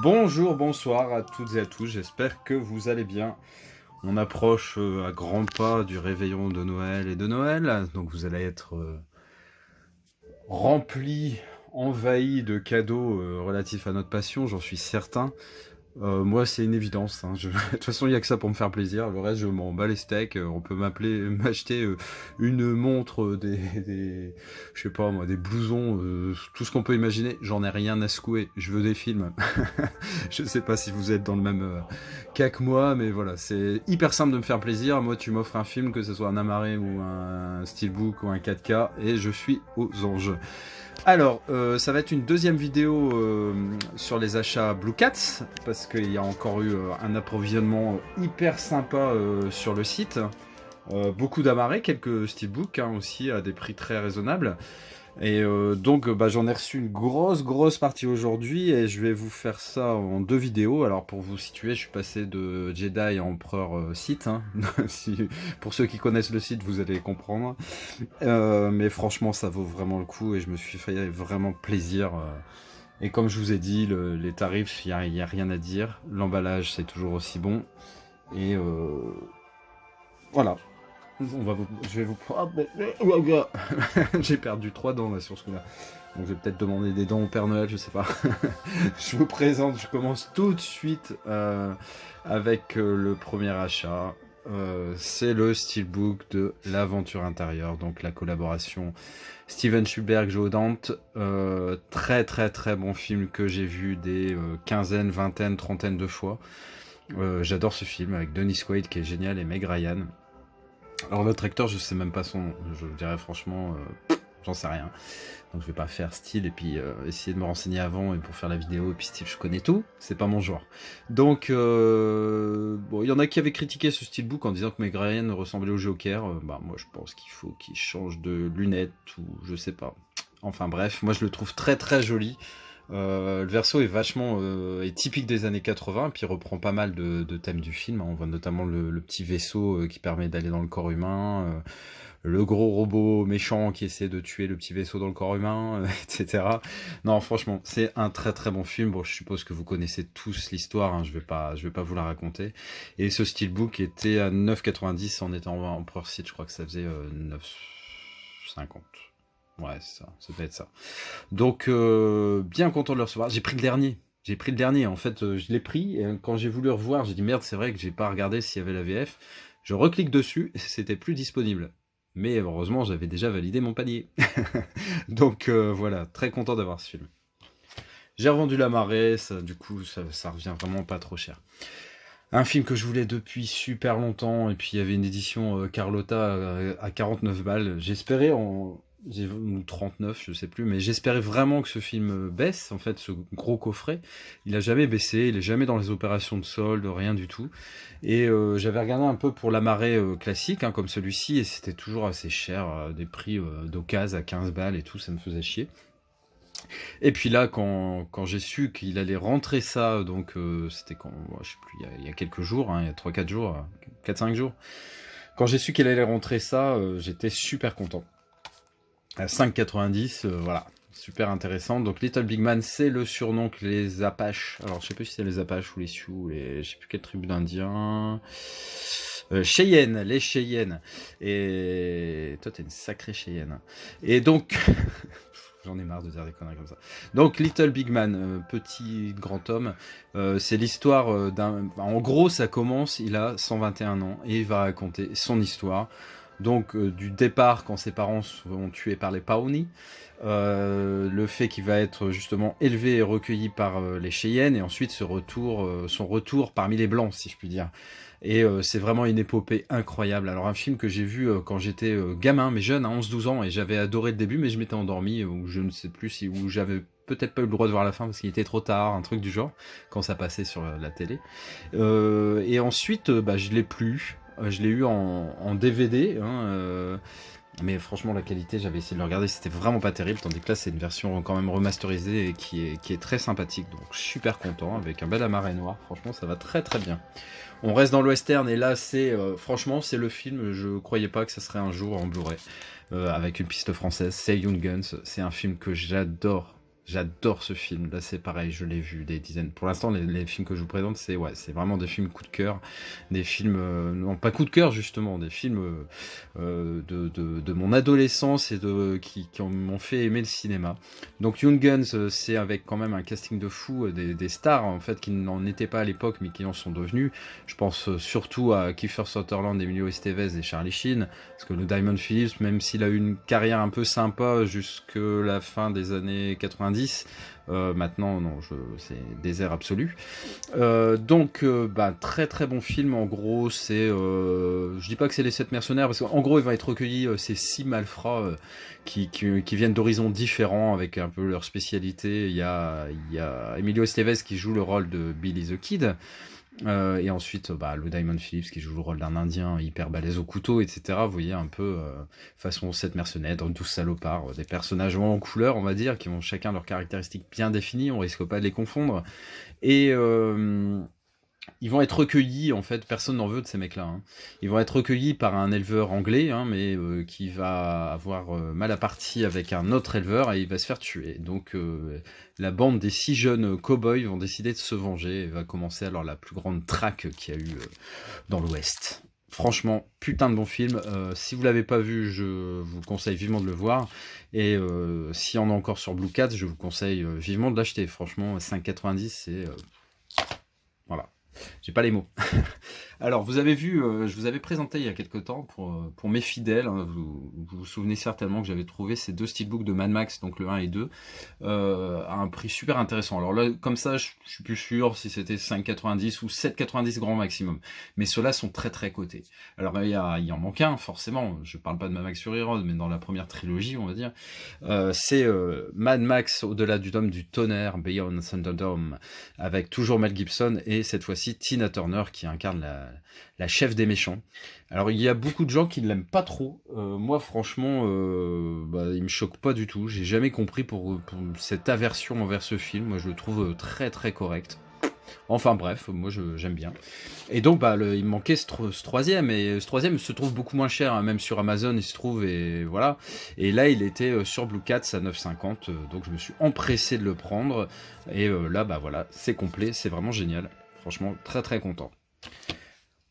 Bonjour, bonsoir à toutes et à tous, j'espère que vous allez bien. On approche à grands pas du réveillon de Noël et de Noël, donc vous allez être remplis, envahis de cadeaux relatifs à notre passion, j'en suis certain. Moi, c'est une évidence. Hein. De toute façon, il n'y a que ça pour me faire plaisir. Le reste, je m'en bats les steaks. On peut m'acheter une montre, je sais pas moi, des blousons, tout ce qu'on peut imaginer. J'en ai rien à secouer. Je veux des films. Je sais pas si vous êtes dans le même cas que moi, mais voilà, c'est hyper simple de me faire plaisir. Moi, tu m'offres un film, que ce soit un amarré ou un steelbook ou un 4K, et je suis aux anges. Alors, ça va être une deuxième vidéo sur les achats Blue Cats, parce qu'il y a encore eu un approvisionnement hyper sympa sur le site. Beaucoup d'amarrés, quelques steelbooks hein, aussi à des prix très raisonnables. Et donc j'en ai reçu une grosse partie aujourd'hui et je vais vous faire ça en deux vidéos. Alors pour vous situer, je suis passé de Jedi à Empereur Sith. Hein. Pour ceux qui connaissent le site, vous allez comprendre. Mais franchement, ça vaut vraiment le coup et je me suis fait vraiment plaisir. Et comme je vous ai dit, les tarifs, il y a rien à dire. L'emballage, c'est toujours aussi bon. Et voilà. Je vais vous... J'ai perdu 3 dents là sur ce coup-là. Donc je vais peut-être demander des dents au Père Noël, je sais pas. Je vous présente, je commence tout de suite avec le premier achat. C'est le steelbook de l'Aventure intérieure, donc la collaboration Steven Spielberg, Joe Dante. Très bon film que j'ai vu des quinzaines, vingtaines, trentaines de fois. J'adore ce film avec Dennis Quaid qui est génial et Meg Ryan. Alors l'autre acteur, je sais même pas son nom, je dirais franchement, j'en sais rien. Donc je vais pas faire style et puis essayer de me renseigner avant et pour faire la vidéo, et puis style je connais tout, c'est pas mon genre. Donc bon, il y en a qui avaient critiqué ce steelbook en disant que Meg Ryan ressemblait au Joker. Moi je pense qu'il faut qu'il change de lunettes ou je sais pas. Enfin bref, moi je le trouve très joli. Le verso est vachement est typique des années 80, puis il reprend pas mal de thèmes du film. On voit notamment le petit vaisseau qui permet d'aller dans le corps humain, le gros robot méchant qui essaie de tuer le petit vaisseau dans le corps humain, etc. Non, franchement, c'est un très bon film. Bon, je suppose que vous connaissez tous l'histoire, hein, je vais pas vous la raconter. Et ce steelbook était à 9,90 en étant en Empereur Site, je crois que ça faisait 9,50. Ouais, c'est ça, ça peut être ça. Donc, bien content de le recevoir. J'ai pris le dernier. En fait, je l'ai pris. Et quand j'ai voulu revoir, j'ai dit merde, c'est vrai que j'ai pas regardé s'il y avait la VF. Je reclique dessus et c'était plus disponible. Mais heureusement, j'avais déjà validé mon panier. Donc voilà, très content d'avoir ce film. J'ai revendu La Marée, ça, du coup, ça revient vraiment pas trop cher. Un film que je voulais depuis super longtemps, et puis il y avait une édition Carlotta à 49 balles. J'espérais ou 39, je sais plus, mais j'espérais vraiment que ce film baisse, en fait, ce gros coffret. Il a jamais baissé, il est jamais dans les opérations de solde, rien du tout. Et j'avais regardé un peu pour la marée classique, hein, comme celui-ci, et c'était toujours assez cher, des prix d'occasion à 15 balles et tout, ça me faisait chier. Et puis là, quand j'ai su qu'il allait rentrer ça, donc c'était quand, je sais plus, il y a quelques jours, hein, il y a 3-4 jours, 4-5 jours, quand j'ai su qu'il allait rentrer ça, j'étais super content. À 5,90, voilà, super intéressant. Donc Little Big Man, c'est le surnom que les Apaches, alors je sais plus si c'est les Apaches ou les Sioux, je sais plus quelle tribu d'Indiens, Cheyenne, les Cheyennes. Et toi, t'es une sacrée Cheyenne. Et donc... J'en ai marre de dire des conneries comme ça. Donc Little Big Man, petit grand homme, c'est l'histoire d'un... En gros, ça commence, il a 121 ans et il va raconter son histoire. Donc du départ, quand ses parents sont tués par les Pawnee, le fait qu'il va être justement élevé et recueilli par les Cheyennes, et ensuite son retour parmi les Blancs, si je puis dire. Et c'est vraiment une épopée incroyable. Alors un film que j'ai vu quand j'étais gamin, mais jeune, à 11-12 ans, et j'avais adoré le début, mais je m'étais endormi, ou je ne sais plus si, ou j'avais peut-être pas eu le droit de voir la fin parce qu'il était trop tard, un truc du genre, quand ça passait sur la télé. Et ensuite, je l'ai plus. Je l'ai eu en DVD, hein, mais franchement la qualité, j'avais essayé de le regarder, c'était vraiment pas terrible, tandis que là c'est une version quand même remasterisée et qui est très sympathique, donc super content, avec un bel amarré noir, franchement ça va très bien. On reste dans le western et là c'est, franchement c'est le film, je croyais pas que ça serait un jour en Blu-ray, avec une piste française, c'est Young Guns, c'est un film que j'adore. J'adore ce film. Là, c'est pareil, je l'ai vu des dizaines. Pour l'instant, les films que je vous présente, c'est vraiment des films coup de cœur. Des films, non pas coup de cœur justement, des films de mon adolescence et qui m'ont fait aimer le cinéma. Donc Young Guns, c'est avec quand même un casting de fou, des stars en fait qui n'en étaient pas à l'époque mais qui en sont devenus. Je pense surtout à Kiefer Sutherland, Emilio Estevez et Charlie Sheen, parce que le Diamond Phillips, même s'il a eu une carrière un peu sympa jusque la fin des années 90, maintenant non, c'est désert absolu. Très très bon film. En gros, c'est je dis pas que c'est les 7 mercenaires, parce qu'en gros il va être recueilli ces 6 malfrats qui viennent d'horizons différents avec un peu leur spécialité. Il y a Emilio Estevez qui joue le rôle de Billy the Kid. Et ensuite, le Diamond Phillips qui joue le rôle d'un Indien hyper balèze au couteau, etc. Vous voyez un peu façon 7 mercenaires, 12 salopards, des personnages en couleur, on va dire, qui ont chacun leurs caractéristiques bien définies, on risque pas de les confondre. Et ils vont être recueillis, en fait, personne n'en veut de ces mecs-là. Hein. Ils vont être recueillis par un éleveur anglais, hein, mais qui va avoir mal à partie avec un autre éleveur et il va se faire tuer. Donc la bande des 6 jeunes cow-boys vont décider de se venger et va commencer alors la plus grande traque qu'il y a eu dans l'Ouest. Franchement, putain de bon film. Si vous l'avez pas vu, je vous conseille vivement de le voir. Et s'il y en a encore sur Blue Cat, je vous conseille vivement de l'acheter. Franchement, 5,90, c'est... voilà. J'ai pas les mots. Alors, vous avez vu, je vous avais présenté il y a quelques temps pour mes fidèles, hein, vous souvenez certainement que j'avais trouvé ces 2 steelbooks de Mad Max, donc le 1 et 2, à un prix super intéressant. Alors là, comme ça, je suis plus sûr si c'était 5,90 ou 7,90 grand maximum. Mais ceux-là sont très très cotés. Alors il en manque un, forcément, je parle pas de Mad Max Fury Road, mais dans la première trilogie, on va dire, c'est Mad Max Au-delà du Dôme du Tonnerre, Beyond Thunderdome, avec toujours Mel Gibson et cette fois-ci Tina Turner qui incarne la chef des méchants. Alors il y a beaucoup de gens qui ne l'aiment pas trop. Moi franchement, il me choque pas du tout. J'ai jamais compris pour cette aversion envers ce film. Moi je le trouve très très correct. Enfin bref, moi j'aime bien. Et donc il me manquait ce troisième, et ce troisième se trouve beaucoup moins cher, hein, même sur Amazon il se trouve, et voilà. Et là il était sur Blue Cat à 9,50, donc je me suis empressé de le prendre. Et là voilà, c'est complet, c'est vraiment génial. Franchement, très très content.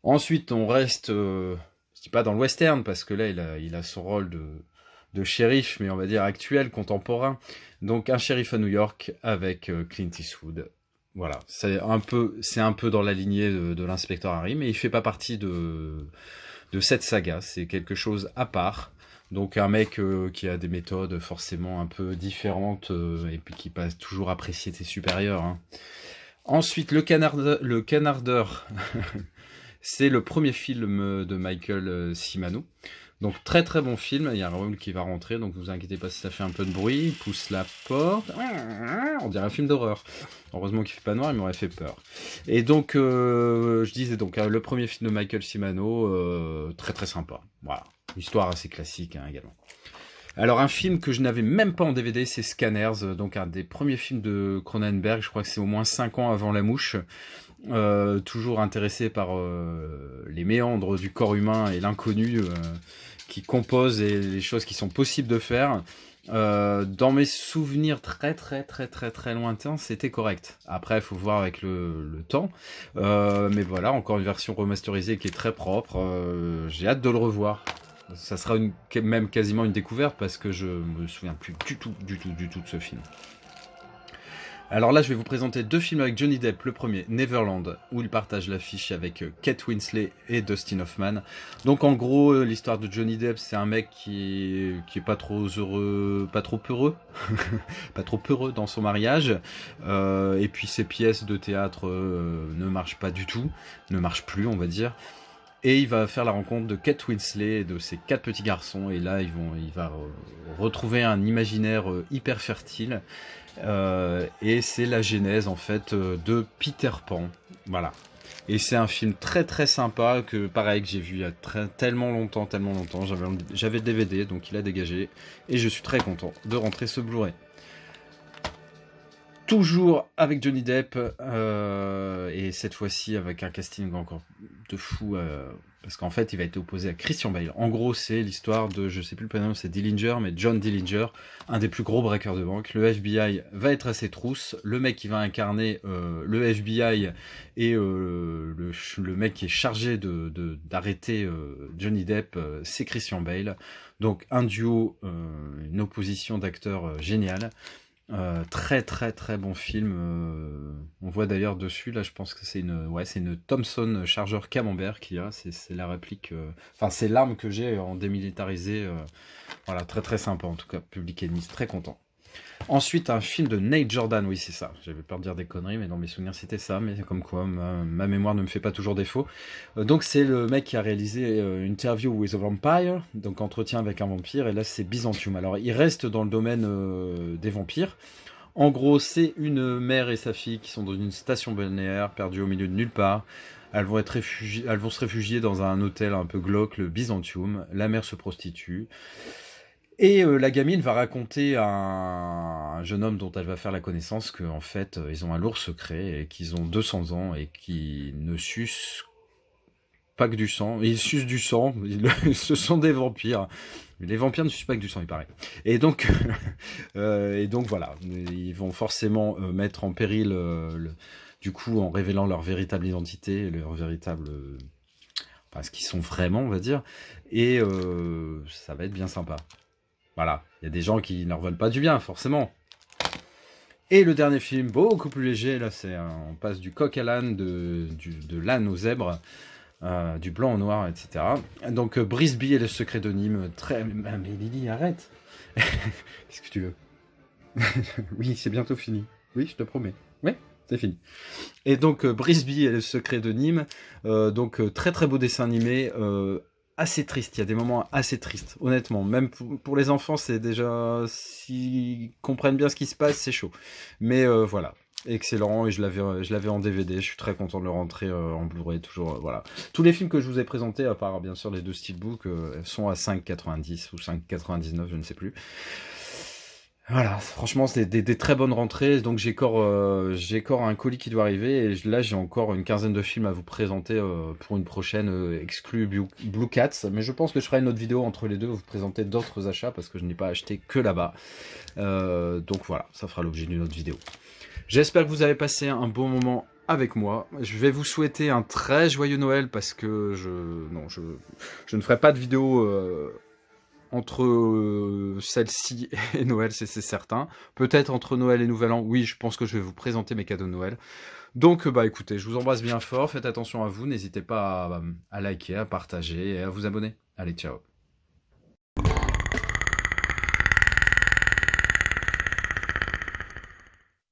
Ensuite, on reste, je dis pas dans le western, parce que là, il a son rôle de shérif, mais on va dire actuel, contemporain. Donc, un shérif à New York avec Clint Eastwood. Voilà, c'est un peu dans la lignée de l'inspecteur Harry, mais il fait pas partie de cette saga. C'est quelque chose à part. Donc, un mec qui a des méthodes forcément un peu différentes et puis qui passe toujours apprécier ses supérieurs. Hein. Ensuite, le Canardeur, c'est le premier film de Michael Cimino. Donc très très bon film, il y a Raoul qui va rentrer, donc ne vous inquiétez pas si ça fait un peu de bruit, il pousse la porte, on dirait un film d'horreur. Heureusement qu'il fait pas noir, il m'aurait fait peur. Et donc, je disais donc, le premier film de Michael Cimino, très très sympa. Voilà, histoire assez classique hein, également. Alors un film que je n'avais même pas en DVD, c'est Scanners, donc un des premiers films de Cronenberg, je crois que c'est au moins 5 ans avant La Mouche. Toujours intéressé par les méandres du corps humain et l'inconnu qui compose et les choses qui sont possibles de faire. Dans mes souvenirs très très très très très lointains, c'était correct. Après, il faut voir avec le temps. Mais voilà, encore une version remasterisée qui est très propre. J'ai hâte de le revoir. Ça sera même quasiment une découverte parce que je me souviens plus du tout de ce film. Alors là, je vais vous présenter 2 films avec Johnny Depp. Le premier, Neverland, où il partage l'affiche avec Kate Winslet et Dustin Hoffman. Donc en gros, l'histoire de Johnny Depp, c'est un mec qui est pas trop heureux, pas trop peureux, pas trop peureux dans son mariage. Et puis ses pièces de théâtre ne marchent pas du tout, ne marchent plus, on va dire. Et il va faire la rencontre de Kate Winslet et de ses 4 petits garçons. Et là, il va retrouver un imaginaire hyper fertile. Et c'est la genèse, en fait, de Peter Pan. Voilà. Et c'est un film très très sympa, que pareil, que j'ai vu il y a tellement longtemps. J'avais le DVD, donc il a dégagé. Et je suis très content de rentrer ce Blu-ray. Toujours avec Johnny Depp, et cette fois-ci avec un casting encore de fou, parce qu'en fait il va être opposé à Christian Bale. En gros c'est l'histoire de, je sais plus le prénom, c'est Dillinger, mais John Dillinger, un des plus gros braqueurs de banque. Le FBI va être à ses trousses, le mec qui va incarner le FBI et le mec qui est chargé d'arrêter Johnny Depp, c'est Christian Bale. Donc un duo, une opposition d'acteurs géniale. Très très très bon film. On voit d'ailleurs dessus, là je pense que c'est une Thompson chargeur camembert qu'il y a, c'est la réplique, enfin c'est l'arme que j'ai en démilitarisé, voilà, très très sympa en tout cas, Public Enemy, très content. Ensuite, un film de Nate Jordan, oui c'est ça, j'avais peur de dire des conneries, mais dans mes souvenirs c'était ça, mais comme quoi ma mémoire ne me fait pas toujours défaut. Donc c'est le mec qui a réalisé Interview with a Vampire, donc entretien avec un vampire, et là c'est Byzantium. Alors il reste dans le domaine des vampires. En gros, c'est une mère et sa fille qui sont dans une station balnéaire, perdues au milieu de nulle part. Elles vont se réfugier dans un hôtel un peu glauque, le Byzantium. La mère se prostitue. Et la gamine va raconter à un jeune homme dont elle va faire la connaissance qu'en fait, ils ont un lourd secret et qu'ils ont 200 ans et qu'ils ne sucent pas que du sang. Ils sucent du sang, ce sont des vampires. Les vampires ne sucent pas que du sang, il paraît. Et donc voilà, ils vont forcément mettre en péril, du coup, en révélant leur véritable identité, leur véritable... enfin, ce qu'ils sont vraiment, on va dire. Et ça va être bien sympa. Voilà, il y a des gens qui ne leur veulent pas du bien, forcément. Et le dernier film, beaucoup plus léger, là, on passe du coq à l'âne, de l'âne au zèbre, du blanc au noir, etc. Donc, Brisby et le secret de Nîmes, mais Lily, arrête. Qu'est-ce que tu veux? Oui, c'est bientôt fini. Oui, je te promets. Oui, c'est fini. Et donc, Brisby et le secret de Nîmes, donc très très beau dessin animé, assez triste, il y a des moments assez tristes, honnêtement, même pour les enfants, c'est déjà, s'ils comprennent bien ce qui se passe, c'est chaud, mais voilà, excellent, et je l'avais en DVD, je suis très content de le rentrer en Blu-ray, toujours, voilà. Tous les films que je vous ai présentés, à part bien sûr les deux steelbooks, sont à 5,90 ou 5,99, je ne sais plus. Voilà, franchement, c'est des très bonnes rentrées. Donc j'ai encore un colis qui doit arriver. Et là, j'ai encore une quinzaine de films à vous présenter pour une prochaine exclue Blue Cats. Mais je pense que je ferai une autre vidéo entre les deux, vous présenter d'autres achats parce que je n'ai pas acheté que là-bas. Donc voilà, ça fera l'objet d'une autre vidéo. J'espère que vous avez passé un bon moment avec moi. Je vais vous souhaiter un très joyeux Noël parce que je ne ferai pas de vidéo... entre celle-ci et Noël, c'est certain. Peut-être entre Noël et Nouvel An, oui, je pense que je vais vous présenter mes cadeaux de Noël. Donc, bah écoutez, je vous embrasse bien fort, faites attention à vous, n'hésitez pas à liker, à partager et à vous abonner. Allez, ciao.